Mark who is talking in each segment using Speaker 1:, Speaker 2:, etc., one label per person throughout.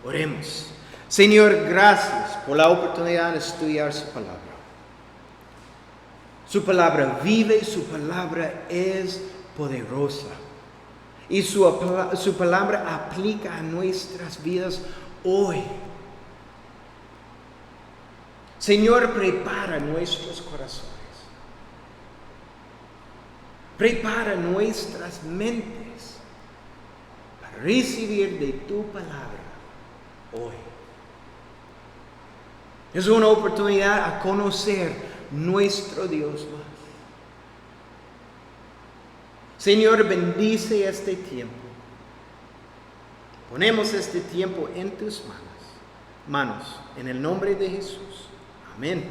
Speaker 1: Oremos. Señor, gracias por la oportunidad de estudiar su palabra. Su palabra vive, su palabra es poderosa. Y su palabra aplica a nuestras vidas hoy. Señor, prepara nuestros corazones. Prepara nuestras mentes para recibir de tu palabra hoy. Es una oportunidad a conocer nuestro Dios más. Señor, bendice este tiempo. Ponemos este tiempo en tus manos, en el nombre de Jesús. Amén.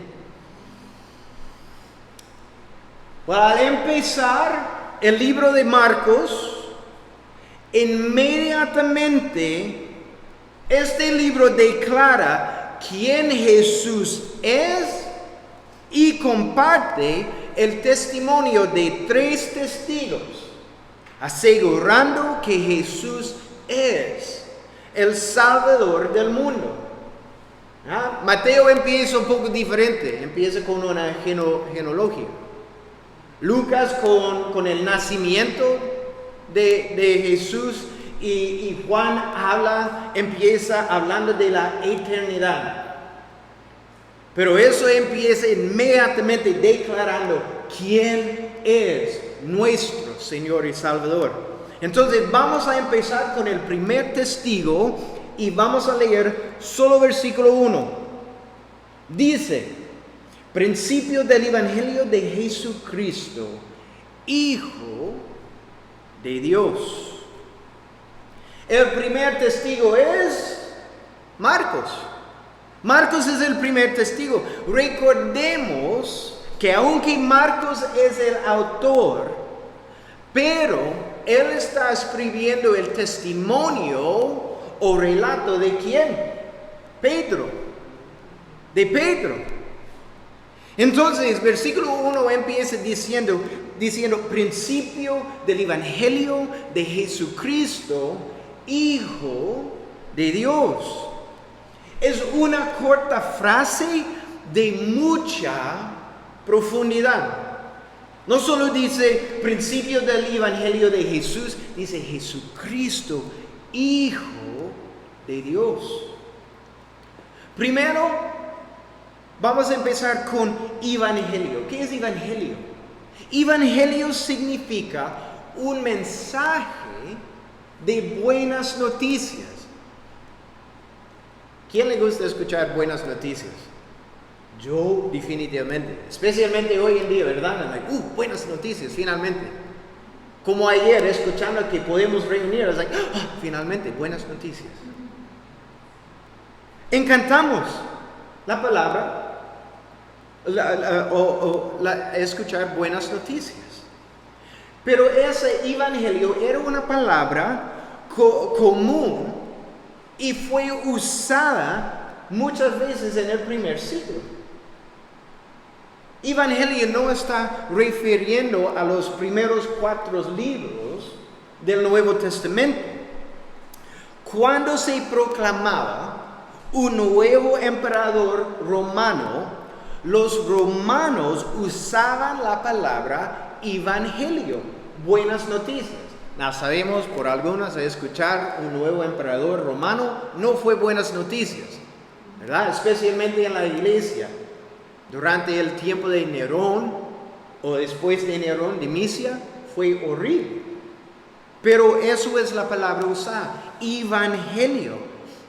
Speaker 1: Bueno, al empezar el libro de Marcos, inmediatamente este libro declara quién Jesús es y comparte el testimonio de 3 testigos, asegurando que Jesús es el Salvador del mundo. Mateo empieza un poco diferente, empieza con una genealogía. Lucas con el nacimiento de Jesús y Juan empieza hablando de la eternidad. Pero eso empieza inmediatamente declarando quién es nuestro Señor y Salvador. Entonces vamos a empezar con el primer testigo y vamos a leer solo versículo 1. Dice: principio del Evangelio de Jesucristo, Hijo de Dios. El primer testigo es Marcos. Marcos es el primer testigo. Recordemos que aunque Marcos es el autor, pero él está escribiendo el testimonio o relato de ¿quién? De Pedro. Entonces, versículo 1 empieza diciendo principio del Evangelio de Jesucristo, Hijo de Dios. Es una corta frase de mucha profundidad. No solo dice principio del Evangelio de Jesús, dice Jesucristo, Hijo de Dios. Primero, vamos a empezar con Evangelio. ¿Qué es Evangelio? Evangelio significa un mensaje de buenas noticias. ¿Quién le gusta escuchar buenas noticias? Yo definitivamente, especialmente hoy en día, ¿verdad? Buenas noticias, finalmente. Como ayer, escuchando que podemos reunir, finalmente, buenas noticias. Encantamos la palabra, escuchar buenas noticias. Pero ese evangelio era una palabra común y fue usada muchas veces en el primer siglo. Evangelio no está refiriendo a los primeros 4 libros del Nuevo Testamento. Cuando se proclamaba un nuevo emperador romano, los romanos usaban la palabra evangelio, buenas noticias. Sabemos por algunas escuchar un nuevo emperador romano no fue buenas noticias, ¿verdad? Especialmente en la iglesia. Durante el tiempo de Nerón o después de Nerón, Misia, fue horrible. Pero eso es la palabra usada, evangelio.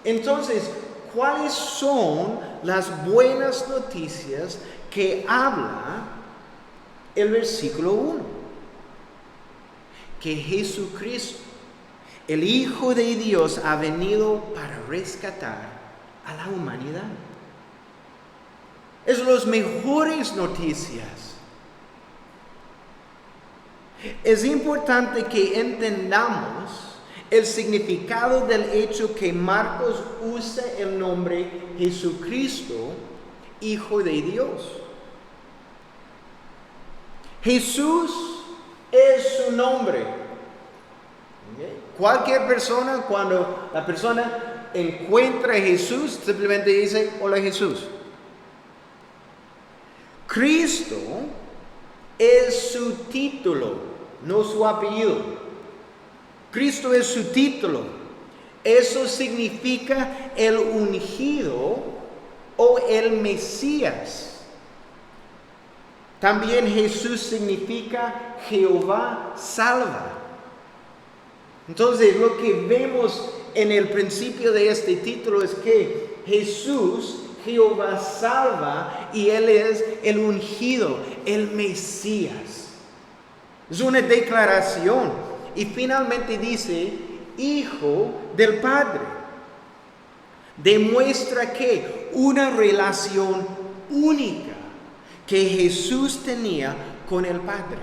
Speaker 1: Entonces, ¿cuáles son las buenas noticias que habla el versículo 1? Que Jesucristo, el Hijo de Dios, ha venido para rescatar a la humanidad. Es las mejores noticias. Es importante que entendamos el significado del hecho que Marcos usa el nombre Jesucristo, Hijo de Dios. Jesús es su nombre. Cualquier persona, cuando la persona encuentra a Jesús, simplemente dice, hola Jesús. Cristo es su título, no su apellido. Cristo es su título. Eso significa el ungido o el Mesías. También Jesús significa Jehová salva. Entonces, lo que vemos en el principio de este título es que Jesús, Jehová salva, y Él es el ungido, el Mesías. Es una declaración. Y finalmente dice, Hijo del Padre. Demuestra que una relación única que Jesús tenía con el Padre.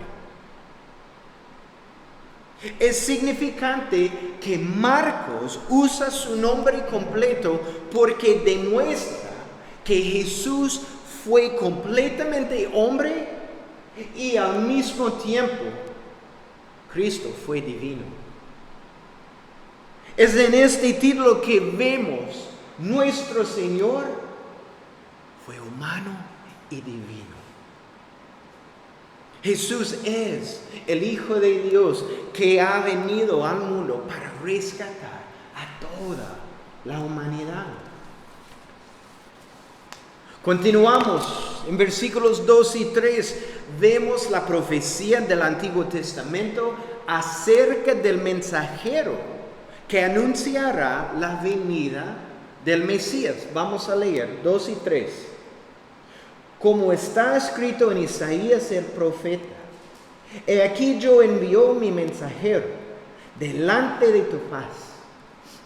Speaker 1: Es significante que Marcos usa su nombre completo porque demuestra que Jesús fue completamente hombre y al mismo tiempo Cristo fue divino. Es en este título que vemos nuestro Señor fue humano y divino. Jesús es el Hijo de Dios que ha venido al mundo para rescatar a toda la humanidad. Continuamos en versículos 2 y 3. Vemos la profecía del Antiguo Testamento acerca del mensajero que anunciará la venida del Mesías. Vamos a leer 2 y 3. Como está escrito en Isaías el profeta: He aquí yo envío mi mensajero delante de tu faz,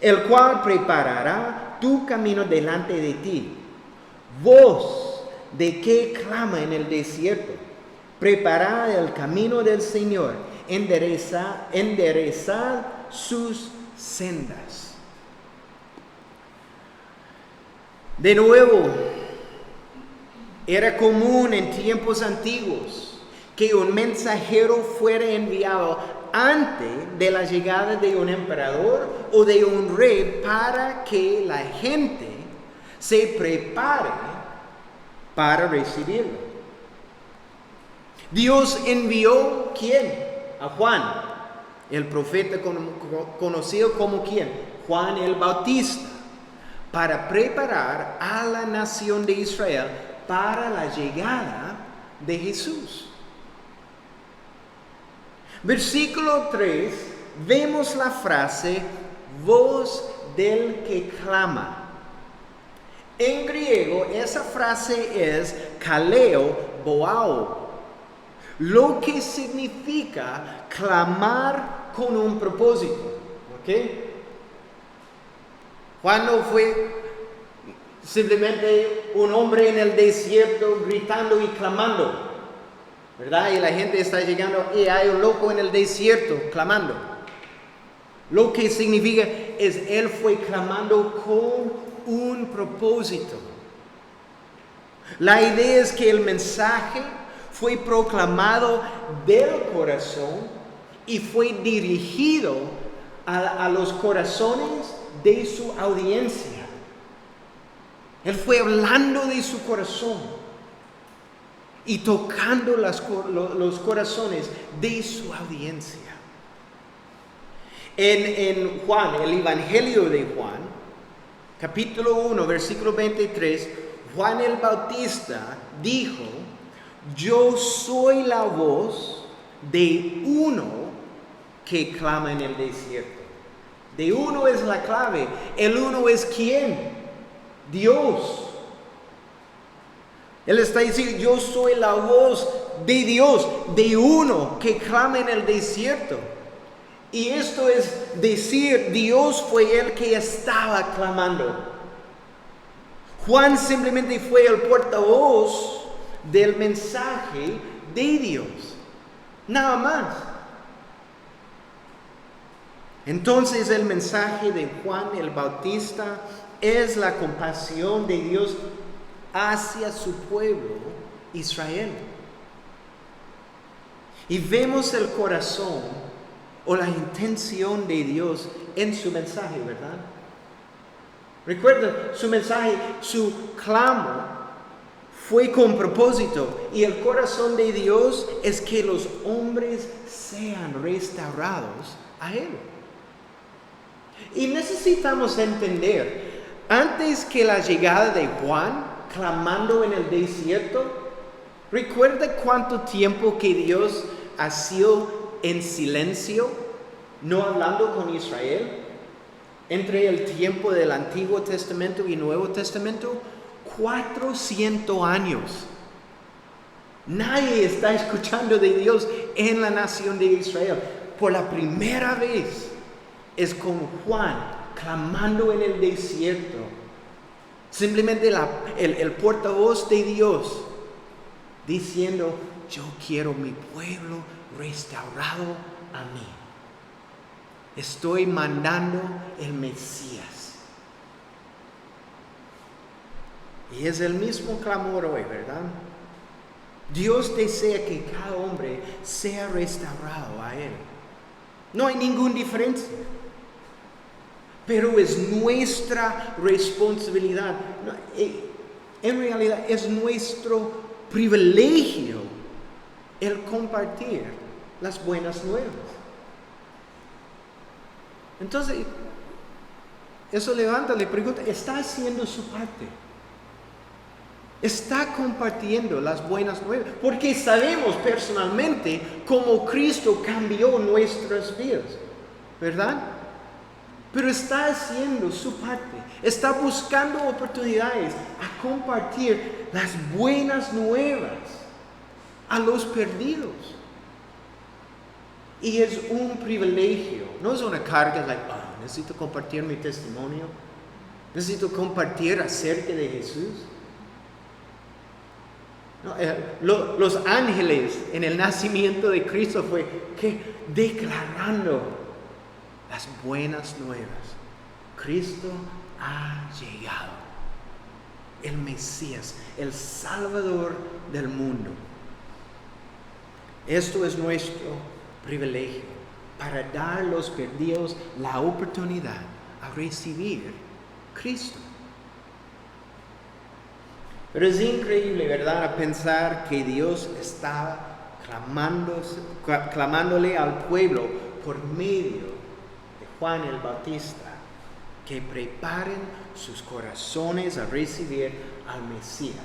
Speaker 1: el cual preparará tu camino delante de ti. Voz de que clama en el desierto: preparad el camino del Señor, enderezad sus sendas. De nuevo, era común en tiempos antiguos que un mensajero fuera enviado antes de la llegada de un emperador o de un rey para que la gente se prepare para recibirlo. Dios envió ¿quién? A Juan, el profeta conocido como ¿quién? Juan el Bautista, para preparar a la nación de Israel para la llegada de Jesús. Versículo 3, vemos la frase voz del que clama. En griego esa frase es kaleo boao, lo que significa clamar con un propósito. ¿Ok? Juan no fue simplemente un hombre en el desierto gritando y clamando, ¿verdad? Y la gente está llegando y hay un loco en el desierto clamando. Lo que significa es él fue clamando con un propósito. La idea es que el mensaje fue proclamado del corazón y fue dirigido a los corazones de su audiencia. Él fue hablando de su corazón y tocando los corazones de su audiencia. En Juan, el Evangelio de Juan, capítulo 1, versículo 23, Juan el Bautista dijo: yo soy la voz de uno que clama en el desierto. De uno es la clave. El uno es ¿quién? Dios. Él está diciendo: yo soy la voz de Dios, de uno que clama en el desierto. Y esto es decir, Dios fue el que estaba clamando. Juan simplemente fue el portavoz del mensaje de Dios, nada más. Entonces el mensaje de Juan el Bautista es la compasión de Dios hacia su pueblo Israel. Y vemos el corazón o la intención de Dios en su mensaje, ¿verdad? Recuerda, su mensaje, su clamo fue con propósito. Y el corazón de Dios es que los hombres sean restaurados a Él. Y necesitamos entender, antes que la llegada de Juan, clamando en el desierto, ¿recuerda cuánto tiempo que Dios ha sido en silencio, no hablando con Israel? Entre el tiempo del Antiguo Testamento y Nuevo Testamento, 400 años. Nadie está escuchando de Dios en la nación de Israel. Por la primera vez es con Juan clamando en el desierto. Simplemente el portavoz de Dios diciendo, yo quiero mi pueblo restaurado a mí. Estoy mandando el Mesías. Y es el mismo clamor hoy, ¿verdad? Dios desea que cada hombre sea restaurado a Él. No hay ninguna diferencia. Pero es nuestra responsabilidad. En realidad es nuestro privilegio el compartir las buenas nuevas. Entonces, eso levanta, le pregunta, ¿está haciendo su parte? ¿Está compartiendo las buenas nuevas? Porque sabemos personalmente cómo Cristo cambió nuestras vidas, ¿verdad? Pero está haciendo su parte. Está buscando oportunidades a compartir las buenas nuevas a los perdidos. Y es un privilegio, no es una carga, necesito compartir mi testimonio, necesito compartir acerca de Jesús. No, los ángeles en el nacimiento de Cristo fue declarando las buenas nuevas. Cristo ha llegado, el Mesías, el Salvador del mundo. Esto es nuestro privilegio para dar a los perdidos la oportunidad a recibir Cristo. Pero es increíble, ¿verdad?, a pensar que Dios estaba clamándole al pueblo por medio de Juan el Bautista, que preparen sus corazones a recibir al Mesías.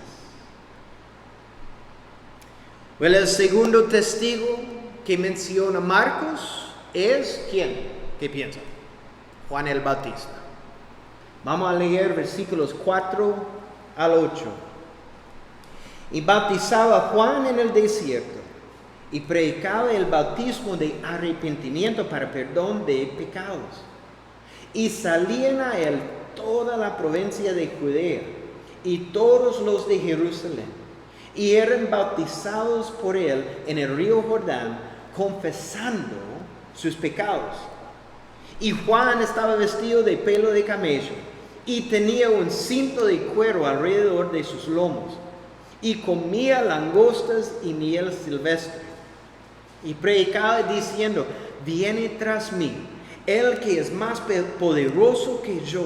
Speaker 1: Bueno, el segundo testigo que menciona Marcos es ¿quién? ¿Qué piensa? Juan el Bautista. Vamos a leer versículos 4 al 8. Y bautizaba Juan en el desierto, y predicaba el bautismo de arrepentimiento para perdón de pecados. Y salían a él toda la provincia de Judea, y todos los de Jerusalén, y eran bautizados por él en el río Jordán, confesando sus pecados. Y Juan estaba vestido de pelo de camello, y tenía un cinto de cuero alrededor de sus lomos, y comía langostas y miel silvestre. Y predicaba diciendo, viene tras mí el que es más poderoso que yo,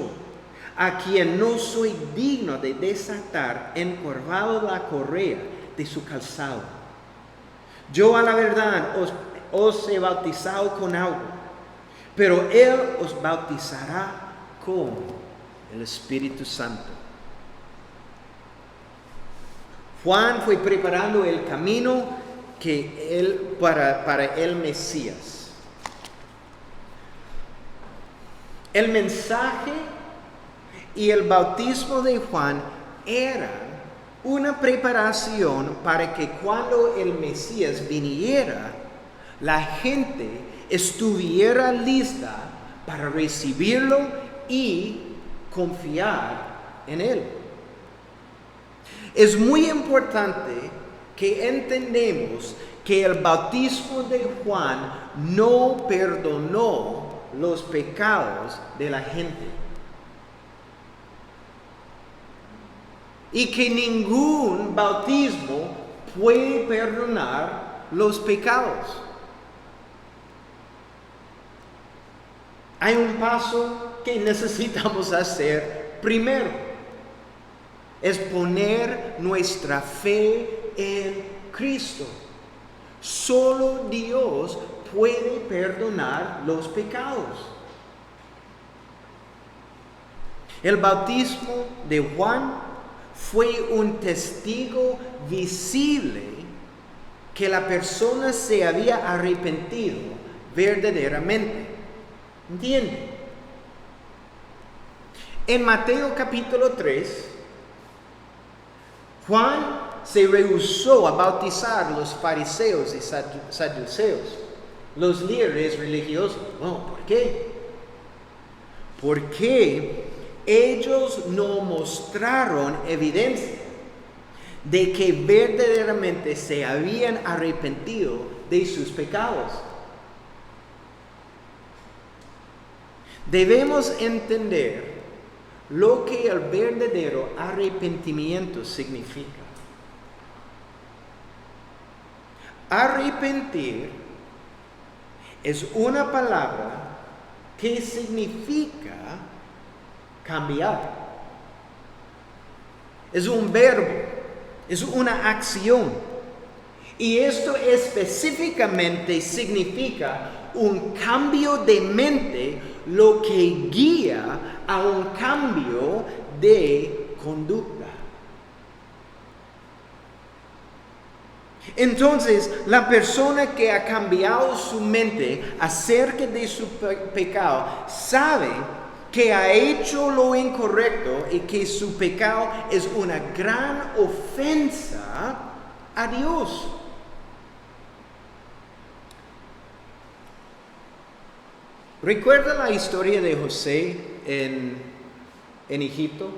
Speaker 1: a quien no soy digno de desatar encorvado la correa de su calzado. Yo a la verdad os he bautizado con agua, pero él os bautizará con el Espíritu Santo. Juan fue preparando el camino para el Mesías. El mensaje y el bautismo de Juan eran una preparación para que cuando el Mesías viniera, la gente estuviera lista para recibirlo y confiar en él. Es muy importante que entendamos que el bautismo de Juan no perdonó los pecados de la gente. Y que ningún bautismo puede perdonar los pecados. Hay un paso que necesitamos hacer Primero, es poner nuestra fe en Cristo. Solo Dios puede perdonar los pecados. El bautismo de Juan fue un testigo visible que la persona se había arrepentido verdaderamente. ¿Entiende? En Mateo capítulo 3, Juan se rehusó a bautizar a los fariseos y saduceos, los líderes religiosos. No, ¿por qué? Porque ellos no mostraron evidencia de que verdaderamente se habían arrepentido de sus pecados. Debemos entender lo que el verdadero arrepentimiento significa. Arrepentir es una palabra que significa cambiar. Es un verbo, es una acción. Y esto específicamente significa un cambio de mente, lo que guía a un cambio de conducta. Entonces, la persona que ha cambiado su mente acerca de su pecado sabe que ha hecho lo incorrecto y que su pecado es una gran ofensa a Dios. ¿Recuerda la historia de José en Egipto,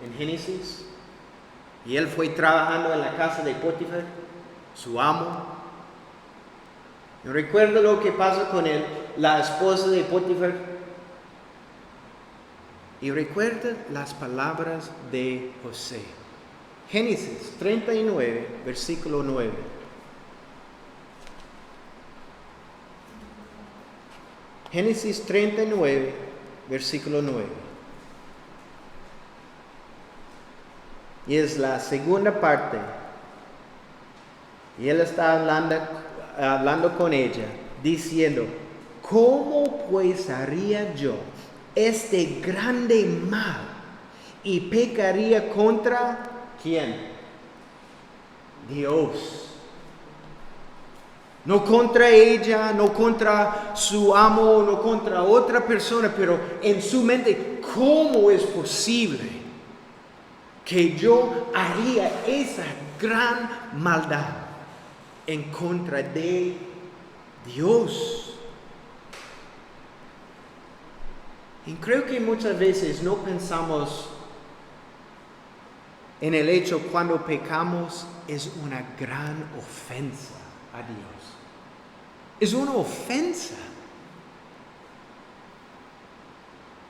Speaker 1: en Génesis? Y él fue trabajando en la casa de Potifar, su amo. ¿Y recuerda lo que pasa con él, la esposa de Potifar? Y recuerda las palabras de José. Génesis 39, versículo 9. Génesis 39, versículo 9. Y es la segunda parte. Y él está hablando con ella, diciendo: ¿cómo pues haría yo este grande mal y pecaría contra ¿quién? Dios. No contra ella, no contra su amo, no contra otra persona, pero en su mente, ¿cómo es posible que yo haría esa gran maldad en contra de Dios? Y creo que muchas veces no pensamos en el hecho cuando pecamos es una gran ofensa a Dios. Es una ofensa.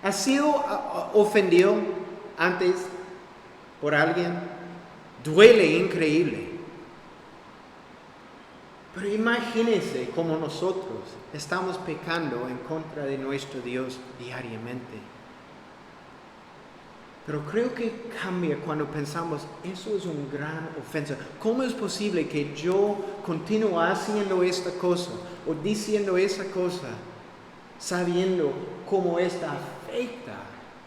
Speaker 1: ¿Has sido ofendido antes por alguien? Duele increíble. Pero imagínense cómo nosotros estamos pecando en contra de nuestro Dios diariamente. Pero creo que cambia cuando pensamos, eso es una gran ofensa. ¿Cómo es posible que yo continúe haciendo esta cosa o diciendo esa cosa, sabiendo cómo esta afecta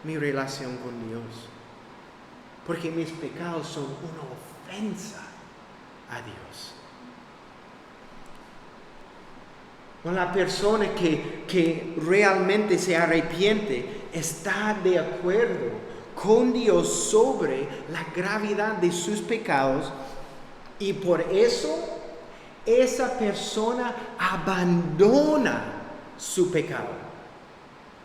Speaker 1: mi relación con Dios? Porque mis pecados son una ofensa a Dios. Con la persona que realmente se arrepiente está de acuerdo con Dios sobre la gravedad de sus pecados, y por eso esa persona abandona su pecado.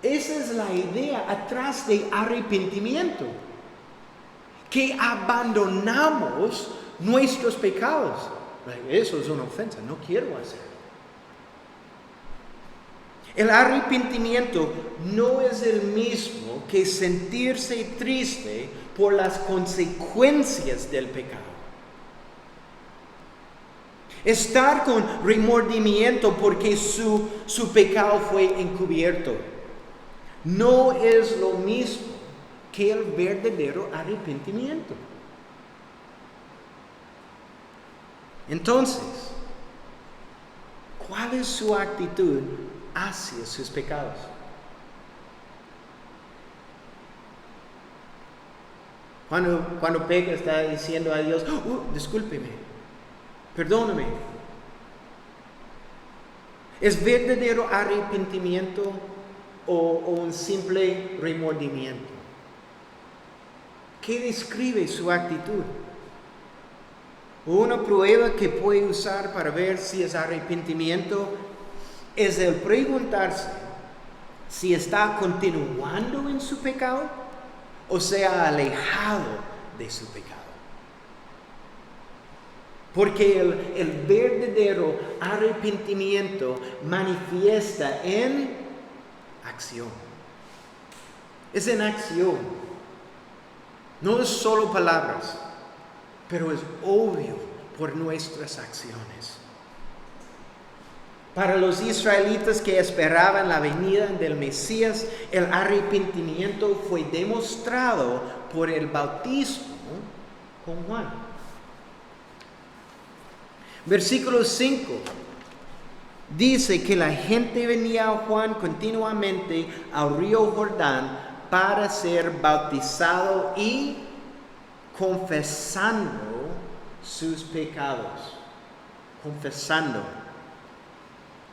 Speaker 1: Esa es la idea atrás de arrepentimiento, que abandonamos nuestros pecados. Eso es una ofensa, no quiero hacerlo. El arrepentimiento no es el mismo que sentirse triste por las consecuencias del pecado. Estar con remordimiento porque su pecado fue encubierto no es lo mismo que el verdadero arrepentimiento. Entonces, ¿cuál es su actitud hacia sus pecados? Cuando peca está diciendo a Dios, discúlpeme, perdóname. ¿Es verdadero arrepentimiento o un simple remordimiento? ¿Qué describe su actitud? Una prueba que puede usar para ver si es arrepentimiento es el preguntarse si está continuando en su pecado o se ha alejado de su pecado. Porque el verdadero arrepentimiento manifiesta en acción. Es en acción. No es solo palabras, pero es obvio por nuestras acciones. Para los israelitas que esperaban la venida del Mesías, el arrepentimiento fue demostrado por el bautismo con Juan. Versículo 5 dice que la gente venía a Juan continuamente al río Jordán para ser bautizado y confesando sus pecados. Confesando.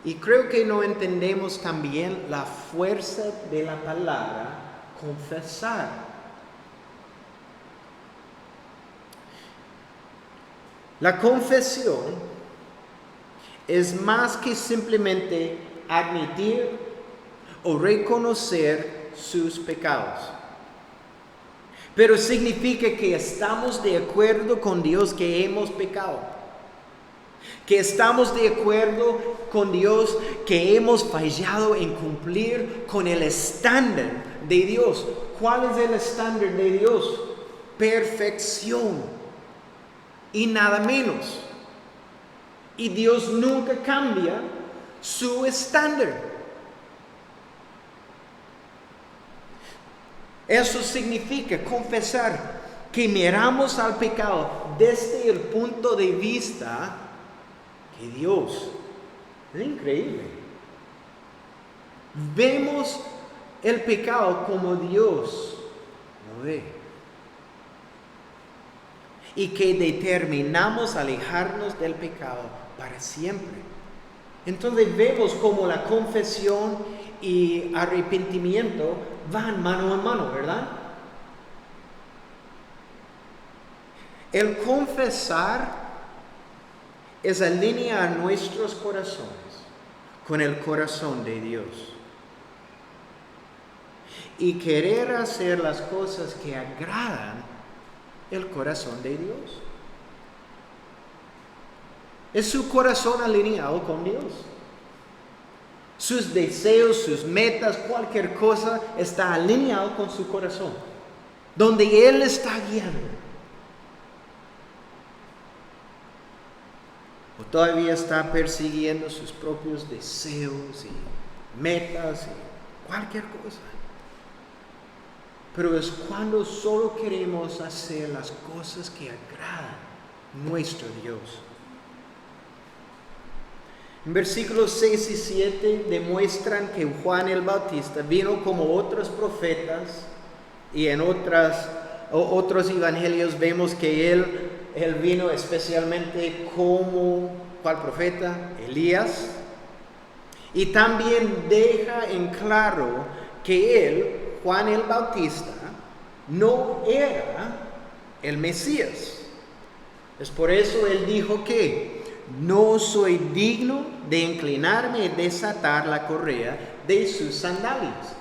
Speaker 1: Y creo que no entendemos también la fuerza de la palabra confesar. La confesión es más que simplemente admitir o reconocer sus pecados. Pero significa que estamos de acuerdo con Dios que hemos pecado. Que estamos de acuerdo con Dios que hemos fallado en cumplir con el estándar de Dios. ¿Cuál es el estándar de Dios? Perfección. Y nada menos. Y Dios nunca cambia su estándar. Eso significa confesar que miramos al pecado desde el punto de vista que Dios. Es increíble. Vemos el pecado como Dios lo ve. Y que determinamos alejarnos del pecado para siempre. Entonces vemos como la confesión y arrepentimiento van mano a mano, ¿verdad? El confesar es alinear nuestros corazones con el corazón de Dios. Y querer hacer las cosas que agradan el corazón de Dios. Es su corazón alineado con Dios. Sus deseos, sus metas, cualquier cosa está alineado con su corazón, donde Él está guiando. O todavía está persiguiendo sus propios deseos y metas y cualquier cosa. Pero es cuando solo queremos hacer las cosas que agradan a nuestro Dios. En versículos 6 y 7 demuestran que Juan el Bautista vino como otros profetas, y en otros evangelios vemos que él vino especialmente como, ¿cuál profeta? Elías. Y también deja en claro que él, Juan el Bautista, no era el Mesías. Es por eso él dijo que no soy digno de inclinarme y desatar la correa de sus sandalias.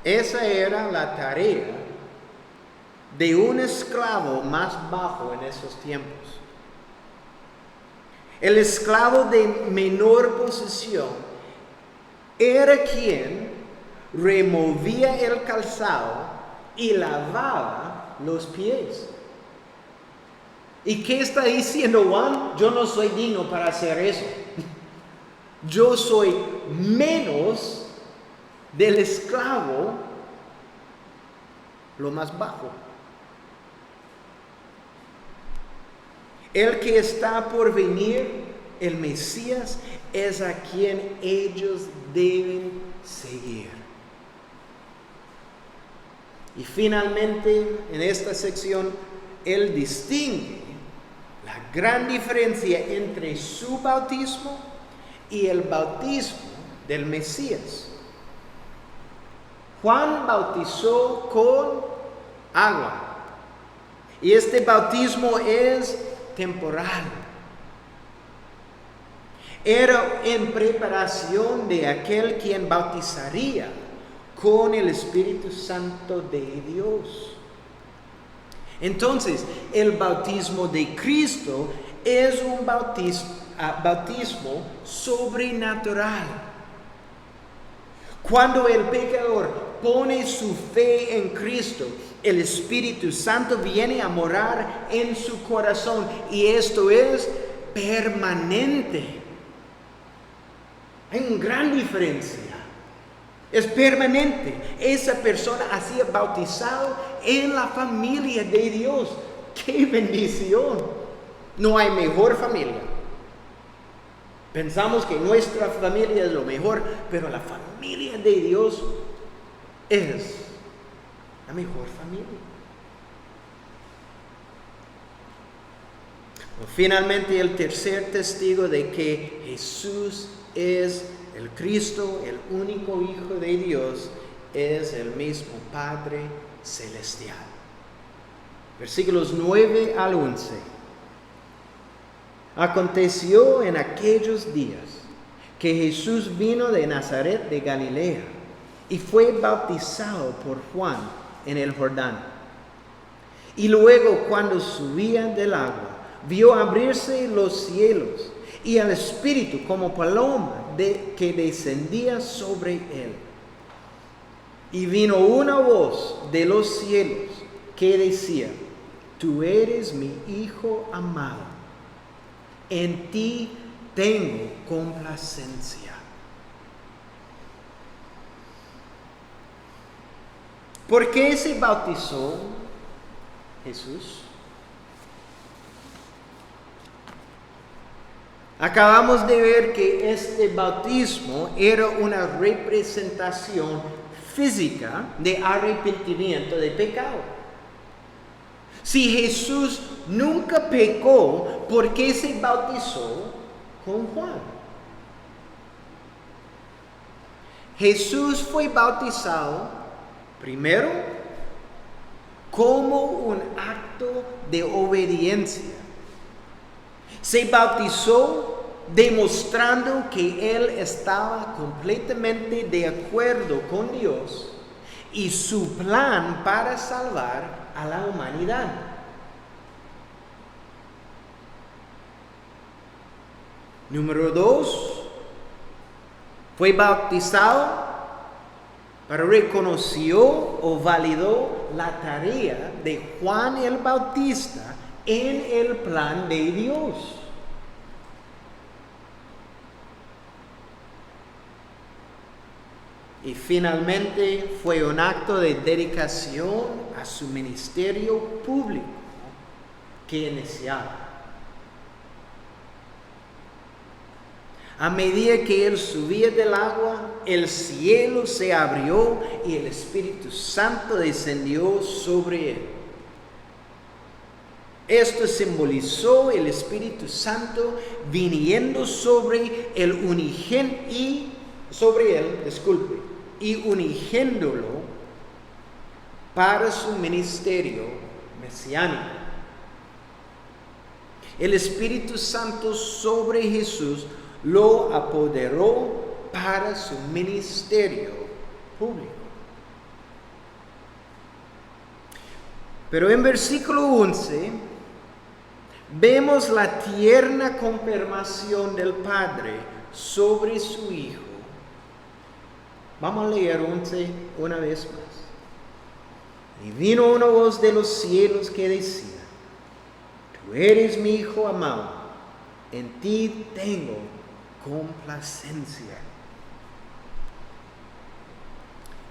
Speaker 1: Esa era la tarea de un esclavo más bajo en esos tiempos. El esclavo de menor posición era quien removía el calzado y lavaba los pies. ¿Y qué está diciendo Juan? Yo no soy digno para hacer eso. Yo soy menos del esclavo lo más bajo. El que está por venir, el Mesías, es a quien ellos deben seguir. Y finalmente, en esta sección, él distingue la gran diferencia entre su bautismo y el bautismo del Mesías. Juan bautizó con agua, y este bautismo es temporal. Era en preparación de aquel quien bautizaría con el Espíritu Santo de Dios. Entonces, el bautismo de Cristo es un bautismo sobrenatural. Cuando el pecador pone su fe en Cristo, el Espíritu Santo viene a morar en su corazón, y esto es permanente. Hay una gran diferencia. Es permanente. Esa persona ha sido bautizado en la familia de Dios. ¡Qué bendición! No hay mejor familia. Pensamos que nuestra familia es lo mejor, pero la familia de Dios es la mejor familia. Finalmente, el tercer testigo de que Jesús es el Cristo, el único Hijo de Dios, es el mismo Padre Celestial. Versículos 9 al 11. Aconteció en aquellos días que Jesús vino de Nazaret de Galilea y fue bautizado por Juan en el Jordán. Y luego, cuando subía del agua, vio abrirse los cielos y al Espíritu como paloma que descendía sobre él. Y vino una voz de los cielos que decía: Tú eres mi Hijo amado, en ti tengo complacencia. ¿Por qué se bautizó Jesús? Acabamos de ver que este bautismo era una representación física de arrepentimiento de pecado. Si Jesús nunca pecó, ¿por qué se bautizó con Juan? Jesús fue bautizado primero como un acto de obediencia. Se bautizó demostrando que él estaba completamente de acuerdo con Dios y su plan para salvar a la humanidad. Número 2, fue bautizado para reconoció o validó la tarea de Juan el Bautista en el plan de Dios. Y finalmente fue un acto de dedicación a su ministerio público que iniciaba. A medida que él subía del agua, el cielo se abrió y el Espíritu Santo descendió sobre él. Esto simbolizó el Espíritu Santo viniendo sobre el unigénito y unigéndolo para su ministerio mesiánico. El Espíritu Santo sobre Jesús lo apoderó para su ministerio público. Pero en versículo 11 vemos la tierna confirmación del Padre sobre su Hijo. Vamos a leer 11 una vez más. Y vino una voz de los cielos que decía: Tú eres mi Hijo amado, en ti tengo complacencia.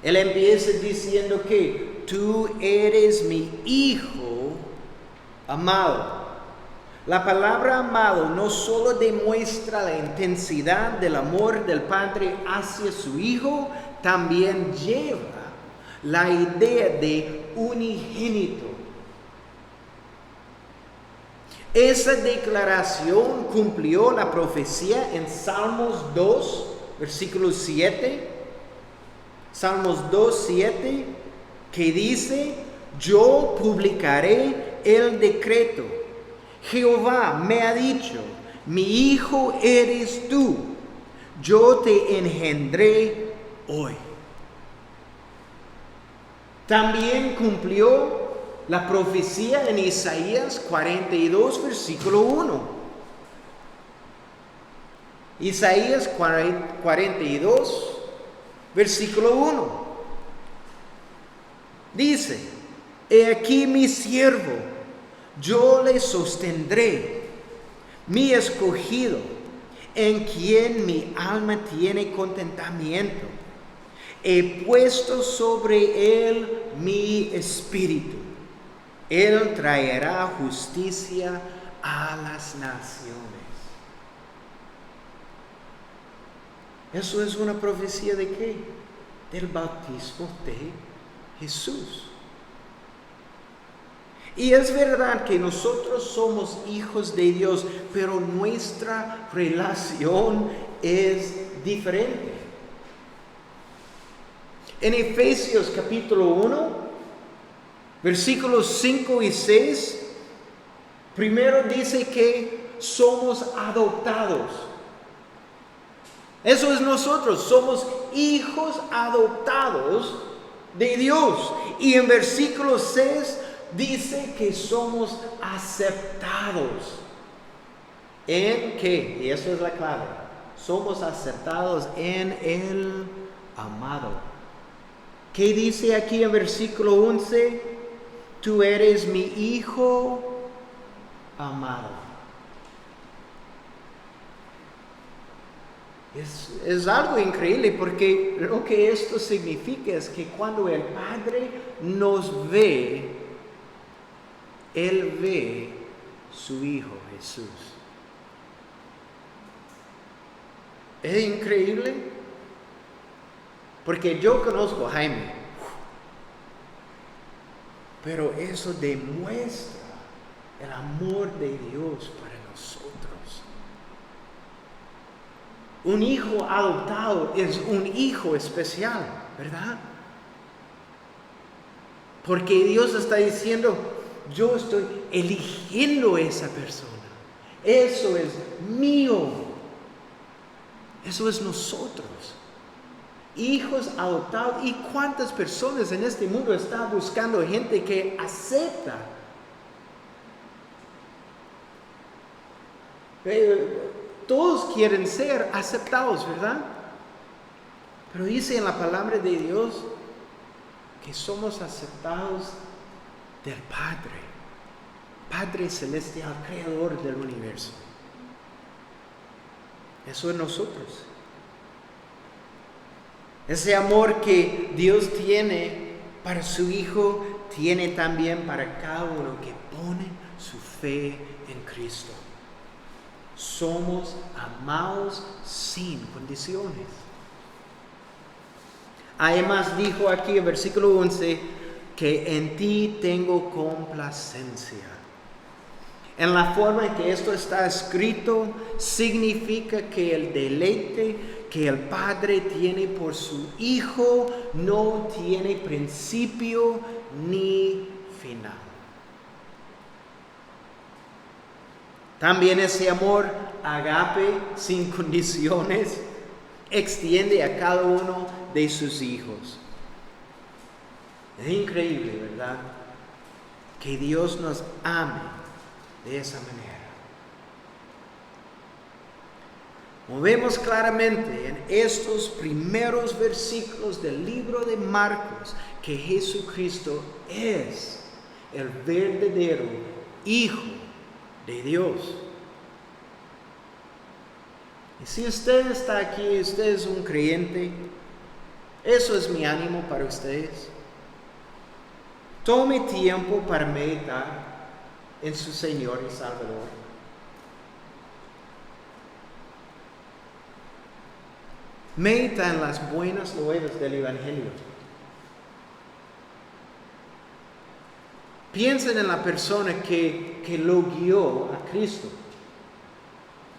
Speaker 1: Él empieza diciendo que tú eres mi hijo amado. La palabra amado no solo demuestra la intensidad del amor del Padre hacia su Hijo, también lleva la idea de unigénito. Esa declaración cumplió la profecía en Salmos 2, versículo 7. Salmos 2, 7, que dice: yo publicaré el decreto. Jehová me ha dicho: mi hijo eres tú, yo te engendré hoy. También cumplió la profecía en Isaías 42, versículo 1. Isaías 42, versículo 1. Dice: he aquí mi siervo, yo le sostendré, mi escogido, en quien mi alma tiene contentamiento. He puesto sobre él mi espíritu. Él traerá justicia a las naciones. Eso es una profecía ¿de qué? Del bautismo de Jesús. Y es verdad que nosotros somos hijos de Dios, pero nuestra relación es diferente. En Efesios capítulo 1, versículos 5 y 6, primero dice que somos adoptados. Eso es nosotros, somos hijos adoptados de Dios. Y en versículo 6 dice que somos aceptados. ¿En qué? Y eso es la clave. Somos aceptados en el amado. ¿Qué dice aquí en versículo 11? Tú eres mi hijo amado. Es algo increíble, porque lo que esto significa es que cuando el Padre nos ve, Él ve su Hijo Jesús. Es increíble, porque yo conozco a Jaime, pero eso demuestra el amor de Dios para nosotros. Un hijo adoptado es un hijo especial, ¿verdad? Porque Dios está diciendo: yo estoy eligiendo a esa persona. Eso es mío. Eso es nosotros. Hijos adoptados. ¿Y cuántas personas en este mundo están buscando gente que acepta? Todos quieren ser aceptados, ¿verdad? Pero dice en la palabra de Dios que somos aceptados del Padre Celestial, Creador del universo. Eso es nosotros. Ese amor que Dios tiene para su Hijo, tiene también para cada uno que pone su fe en Cristo. Somos amados sin condiciones. Además dijo aquí en versículo 11 que en ti tengo complacencia. En la forma en que esto está escrito, significa que el deleite que el Padre tiene por su Hijo no tiene principio ni final. También ese amor agape sin condiciones extiende a cada uno de sus hijos. Es increíble, ¿verdad? Que Dios nos ame de esa manera. Vemos claramente en estos primeros versículos del libro de Marcos que Jesucristo es el verdadero Hijo de Dios. Y si usted está aquí, usted es un creyente, Eso es mi ánimo para ustedes. Tome tiempo para meditar en su Señor y Salvador. Medita en las buenas nuevas del Evangelio. Piensen en la persona que lo guió a Cristo.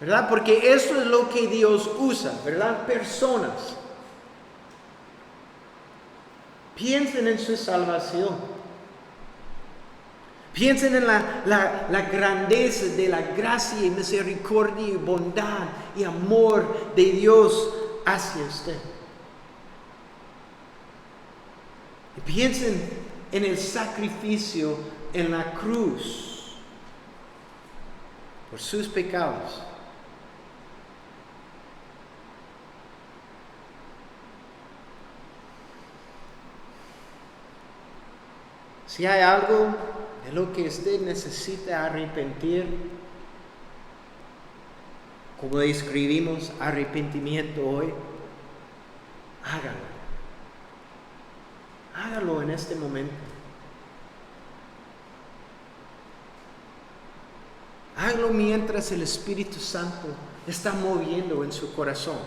Speaker 1: ¿Verdad? Porque eso es lo que Dios usa, ¿verdad? Personas. Piensen en su salvación. Piensen en la grandeza de la gracia y misericordia y bondad y amor de Dios hacia usted. Y piensen en el sacrificio en la cruz por sus pecados. Si hay algo de lo que usted necesita arrepentir, como escribimos arrepentimiento hoy, hágalo. Hágalo en este momento. Hágalo mientras el Espíritu Santo está moviendo en su corazón.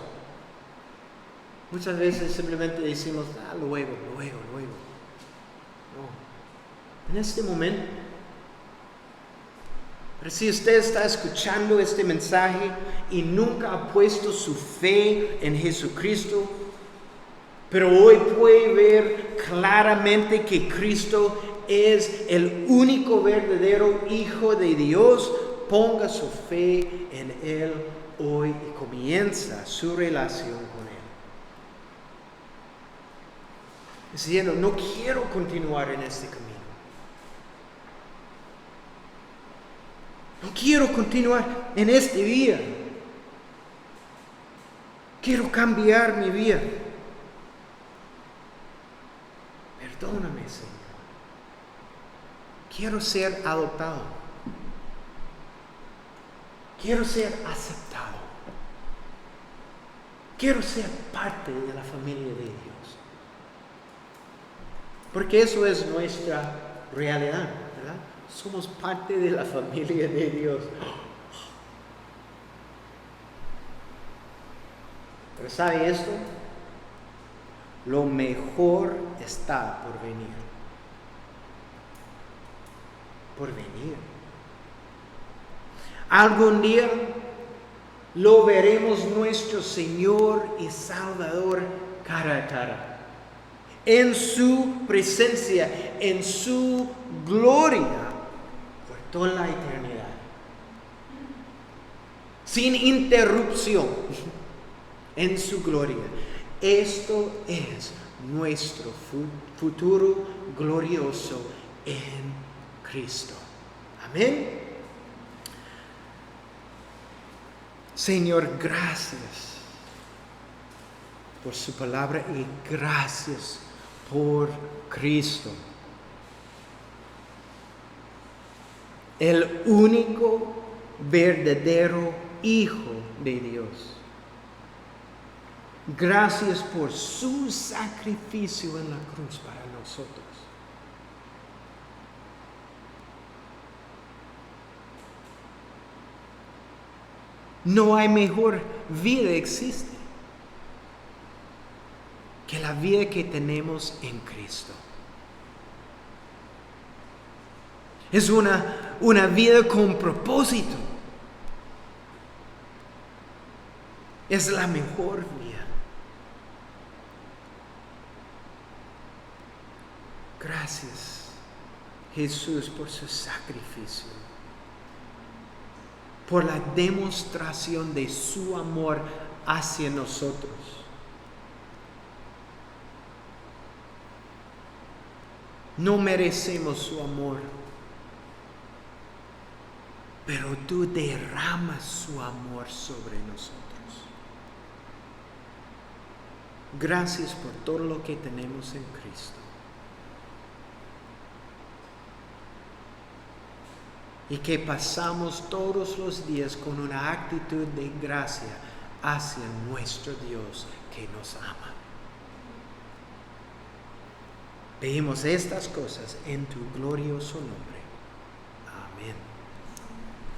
Speaker 1: Muchas veces simplemente decimos, luego. No, en este momento. Pero si usted está escuchando este mensaje y nunca ha puesto su fe en Jesucristo, pero hoy puede ver claramente que Cristo es el único verdadero Hijo de Dios, ponga su fe en Él hoy y comienza su relación con Él. Diciendo, no quiero continuar en este camino. No quiero continuar en este día. Quiero cambiar mi vida. Perdóname, Señor. Quiero ser adoptado. Quiero ser aceptado. Quiero ser parte de la familia de Dios. Porque eso es nuestra realidad, ¿verdad? Somos parte de la familia de Dios. Pero ¿sabe esto? Lo mejor está por venir. Por venir. Algún día lo veremos nuestro Señor y Salvador cara a cara. En su presencia, en su gloria. Toda la eternidad, sin interrupción, en su gloria. Esto es nuestro futuro glorioso en Cristo. Amén. Señor, gracias por su palabra y gracias por Cristo. El único verdadero Hijo de Dios. Gracias por su sacrificio en la cruz para nosotros. No hay mejor vida existe que la vida que tenemos en Cristo. Es una vida con propósito. Es la mejor vida. Gracias, Jesús, por su sacrificio. Por la demostración de su amor hacia nosotros. No merecemos su amor. Pero tú derramas su amor sobre nosotros. Gracias por todo lo que tenemos en Cristo. Y que pasamos todos los días con una actitud de gracia hacia nuestro Dios que nos ama. Pedimos estas cosas en tu glorioso nombre.